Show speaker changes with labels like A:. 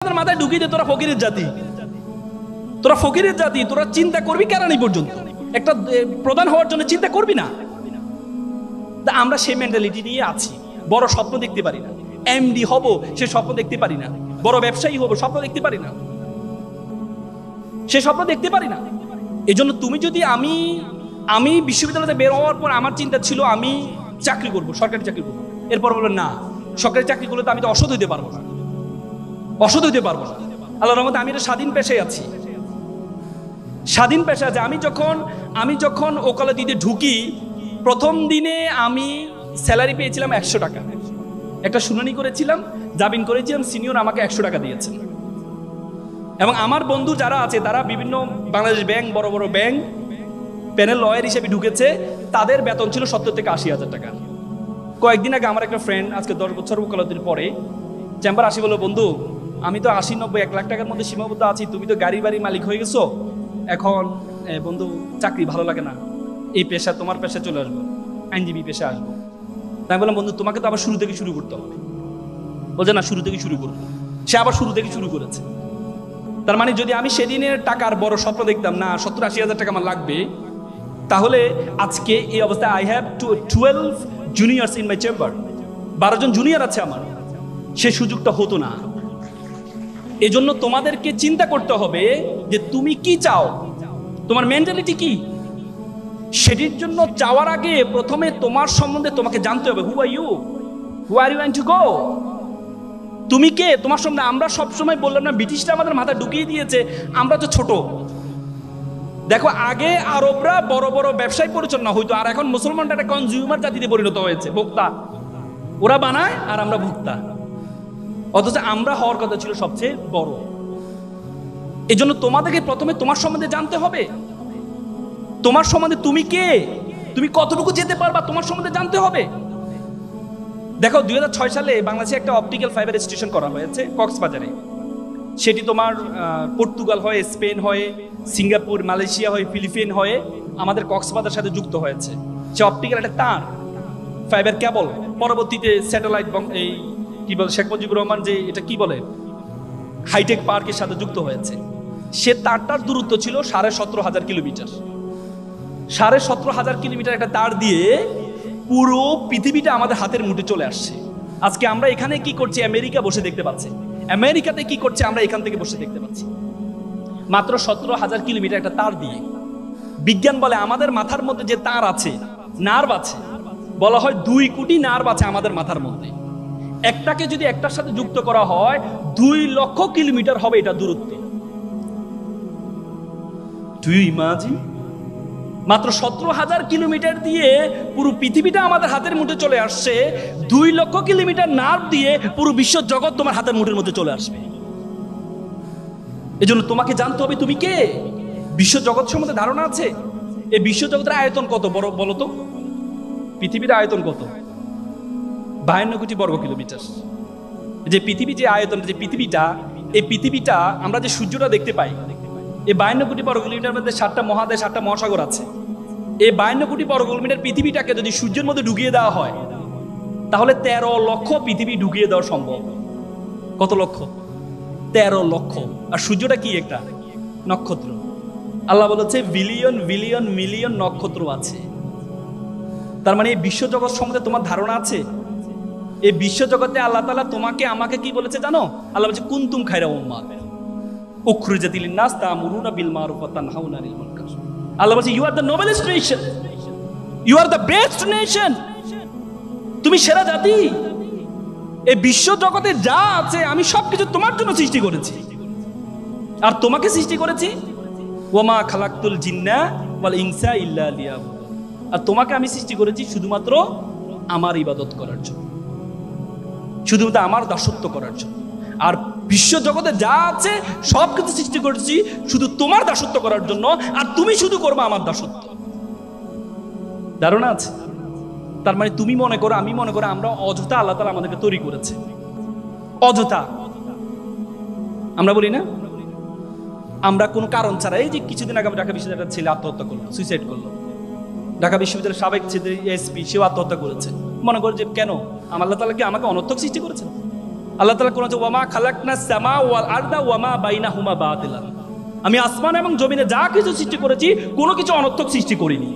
A: মাথায় ঢুকিয়ে দে তোরা ফকিরের জাতি, তোরা ফকিরের জাতি, তোরা চিন্তা করবি কেরানি পর্যন্ত, একটা প্রধান হওয়ার জন্য চিন্তা করবি না। তা আমরা সেই মেন্টালিটি নিয়ে আছি। বড় স্বপ্ন দেখতে পারি না, এমডি হব সে স্বপ্ন দেখতে পারি না, বড় ব্যবসায়ী হব স্বপ্ন দেখতে পারি না, সে স্বপ্ন দেখতে পারি না। এই জন্য তুমি যদি আমি বিশ্ববিদ্যালয়তে বের হওয়ার পর আমার চিন্তা ছিল আমি চাকরি করব, সরকারি চাকরি করবো। এরপর বললো না, সরকারি চাকরি করলে তো আমি তো অসৎ হইতে পারবো না, অসৎ হইতে পারবো না। আল্লাহর রহমতে আমি একটা স্বাধীন পেশায় আছি, স্বাধীন পেশা আছে। আমি যখন ওকালতিতে ঢুকি, প্রথম দিনে আমি স্যালারি পেয়েছিলাম 100 টাকা। একটা শুনানি করেছিলাম, জামিন করেছিলাম, সিনিয়র আমাকে 100 টাকা দিয়েছেন। এবং আমার বন্ধু যারা আছে তারা বিভিন্ন বাংলাদেশ ব্যাংক, বড় বড় ব্যাংক প্যানেল লয়ার হিসেবে ঢুকেছে, তাদের বেতন ছিল 70 থেকে 80,000 টাকা। কয়েকদিন আগে আমার একটা ফ্রেন্ড, আজকে 10 বছর ওকালতির পরে, চেম্বার আসি বললো, বন্ধু আমি তো 80, 90, 1 লাখ টাকার মধ্যে সীমাবদ্ধ আছি, তুমি তো গাড়ি বাড়ি মালিক হয়ে গেছো, এখন বন্ধু চাকরি ভালো লাগে না, এই পেশা তোমার পেশা চলে আসবো, আইনজীবী পেশা আসবো। তাই বললাম, বন্ধু তোমাকে তো আবার শুরু থেকে শুরু করতে হবে। বলছে না, শুরু থেকে শুরু করবো। সে আবার শুরু থেকে শুরু করেছে। তার মানে যদি আমি সেদিনের টাকার বড় স্বপ্ন দেখতাম না 70-80 হাজার টাকা আমার লাগবে, তাহলে আজকে এই অবস্থায় I have 12 juniors in my chamber, 12 জন জুনিয়র আছে আমার, সে সুযোগটা হতো না। এজন্য তোমাদেরকে চিন্তা করতে হবে যে তুমি কি চাও, তোমার মেন্টালিটি কি। সেটির জন্য চাওয়ার আগে প্রথমে তোমার সম্বন্ধে তোমাকে জানতে হবে। Who are you, who are you want to go, তুমি কে, তোমার সম্বন্ধে। আমরা সবসময় বললাম না, ব্রিটিশরা আমাদের মাথা ঢুকিয়ে দিয়েছে আমরা তো ছোট। দেখো, আগে আরবরা বড় বড় ব্যবসায় পরিচালনা হইতো, আর এখন মুসলমানরা একটা কনজিউমার জাতিতে পরিণত হয়েছে, ভোক্তা। ওরা বানায় আর আমরা ভোক্তা, অথচ আমরা হওয়ার কথা ছিল সবচেয়ে বড়। এই জন্য তোমাদেরকে প্রথমে তোমার সম্বন্ধে জানতে হবে, তোমার সম্বন্ধে তুমি কে, তুমি কতটুকু যেতে পারবা, তোমার সম্বন্ধে জানতে হবে। দেখো, 2006 সালে বাংলাদেশে একটা অপটিক্যাল ফাইবার স্টেশন করা হয়েছে কক্সবাজারে। সেটি তোমার পর্তুগাল হয়ে, স্পেন হয়ে, সিঙ্গাপুর, মালয়েশিয়া হয়ে, ফিলিপিন হয়ে আমাদের কক্সবাজারের সাথে যুক্ত হয়েছে। সে অপটিক্যাল একটা তার, ফাইবার কেবল, পরবর্তীতে স্যাটেলাইট, এই কি বলে, শেখ মুজিবুর রহমান যে এটা কি বলে, হাইটেক পার্কের সাথে যুক্ত হয়েছে। সে তারটার দূরত্ব ছিল 17,500 কিলোমিটার। 17,500 কিলোমিটার একটা তার দিয়ে পুরো পৃথিবীটা আমাদের হাতের মুঠে চলে আসছে। আজকে আমরা এখানে কি করছি, আমেরিকা বসে দেখতে পাচ্ছি, আমেরিকাতে কি করছে আমরা এখান থেকে বসে দেখতে পাচ্ছি, মাত্র 17,000 কিলোমিটার একটা তার দিয়ে। বিজ্ঞান বলে আমাদের মাথার মধ্যে যে তার আছে, নার্ভ আছে, বলা হয় 2 কোটি নার্ভ আছে আমাদের মাথার মধ্যে। একটাকে যদি একটার সাথে যুক্ত করা হয় 2 লক্ষ কিলোমিটার হবে এটা দূরত্ব। তুই ইমাজিন, মাত্র 17,000 কিলোমিটার দিয়ে পুরো পৃথিবীটা আমাদের হাতের মুঠে চলে আসছে। 2 লক্ষ কিলোমিটার নার্ভ দিয়ে পুরো বিশ্ব জগৎ তোমার হাতের মুঠের মধ্যে চলে আসবে। এজন্য তোমাকে জানতে হবে তুমি কে, বিশ্ব জগৎ সম্বন্ধে ধারণা আছে। এই বিশ্ব জগতের আয়তন কত বড় বলো তো, পৃথিবীর আয়তন কত? 52 কোটি বর্গ কিলোমিটার। যে পৃথিবী, যে আয়তন, যে পৃথিবীটা, এই পৃথিবীটা আমরা যে সূর্যটা দেখতে পাই, এই 52 কোটি বর্গ কিলোমিটার মধ্যে 7টা মহাদেশ, 7টা মহাসাগর আছে। এই 52 কোটি বর্গ কিলোমিটার পৃথিবীটাকে যদি সূর্যের মধ্যে ঢুকিয়ে দেওয়া হয়, তাহলে 13 লক্ষ পৃথিবী ঢুকিয়ে দেওয়া সম্ভব। কত লক্ষ? 13 লক্ষ। আর সূর্যটা কি? একটা নক্ষত্র। আল্লাহ বলেছে বিলিয়ন বিলিয়ন মিলিয়ন নক্ষত্র আছে। তার মানে এই বিশ্বজগৎ সম্বন্ধে তোমার ধারণা আছে? এই বিশ্বজগতে আল্লাহ তাআলা তোমাকে আমাকে কি বলেছে জানো? আল্লাহ বলেছে কুনতুম খায়রা উম্মাহ উখরিজাত লিন-নাস তা'মুরুনা বিল মারুফ ওয়া তানহাউনা আনিল মুনকার। আল্লাহ বলেছে you are the noblest nation, you are the best nation, তুমি সেরা জাতি। এই বিশ্ব জগতে যা আছে আমি সবকিছু তোমার জন্য সৃষ্টি করেছি। আর তোমাকে সৃষ্টি করেছি ওয়ামা খালাকতুল জিন্না ওয়াল ইনসা ইল্লা লিয়াবুদুন। আর তোমাকে আমি সৃষ্টি করেছি শুধুমাত্র আমার ইবাদত করার জন্য, শুধুমাত্র আমার দাসত্ব করার জন্য। আর বিশ্ব জগতে যা আছে সবকিছু সৃষ্টি করেছি শুধু তোমার দাসত্ব করার জন্য, আর তুমি শুধু করবে আমার দাসত্ব। ধারণা আছে? তার মানে তুমি মনে করো, আমি মনে করো আমরা অযথা আল্লাহ তাআলা আমাদেরকে তৈরি করেছে, অযথা। আমরা বলি না, আমরা কোনো কারণ ছাড়া। এই যে কিছুদিন আগে ঢাকা বিশ্ববিদ্যালয়ের ছেলে আত্মহত্যা করলো, সুইসাইড করলো। ঢাকা বিশ্ববিদ্যালয়ের সাবেক এসপি, সেও আত্মহত্যা করেছে। মনে করো যে কেন? আল্লাহ তাআলা কি আমাকে অনর্থক সৃষ্টি করেছেন? আল্লাহ তাআলা কোরআনে ওয়ামা খালাকনাস সামা ওয়াল আরদা ওয়ামা বাইনাহুমা বাতিলান, আমি আসমান এবং জমিনে যা কিছু সৃষ্টি করেছি কোনো কিছু অনর্থক সৃষ্টি করিনি।